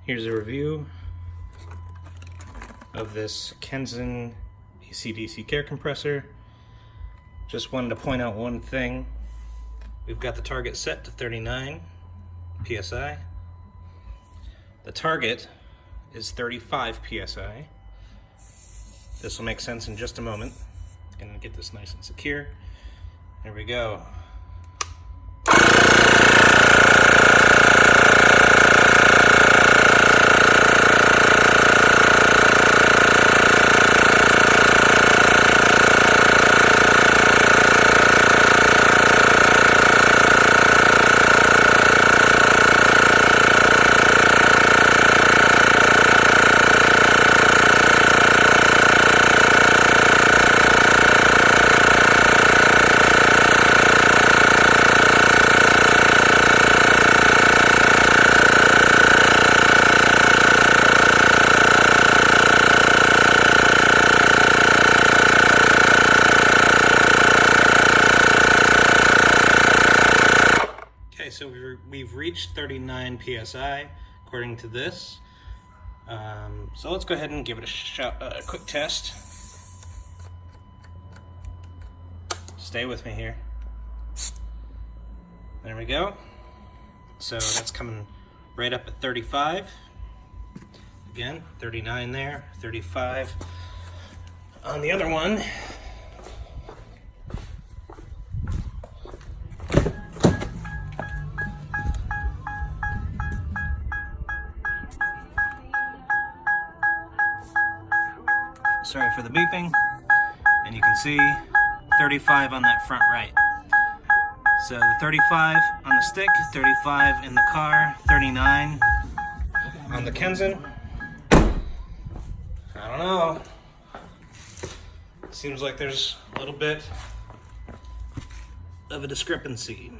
Here's a review of this Kenzen AC/DC care compressor. Just wanted to point out one thing. We've got the target set to 39 PSI. The target is 35 PSI. This will make sense in just a moment. Gonna get this nice and secure. There we go. So we've reached 39 PSI according to this. So let's go ahead and give it a quick test. Stay with me here. There we go. So that's coming right up at 35. Again, 39 there, 35 on the other one. Sorry for the beeping, and you can see 35 on that front right. So the 35 on the stick, 35 in the car, 39 on the Kenzen. I don't know. Seems like there's a little bit of a discrepancy.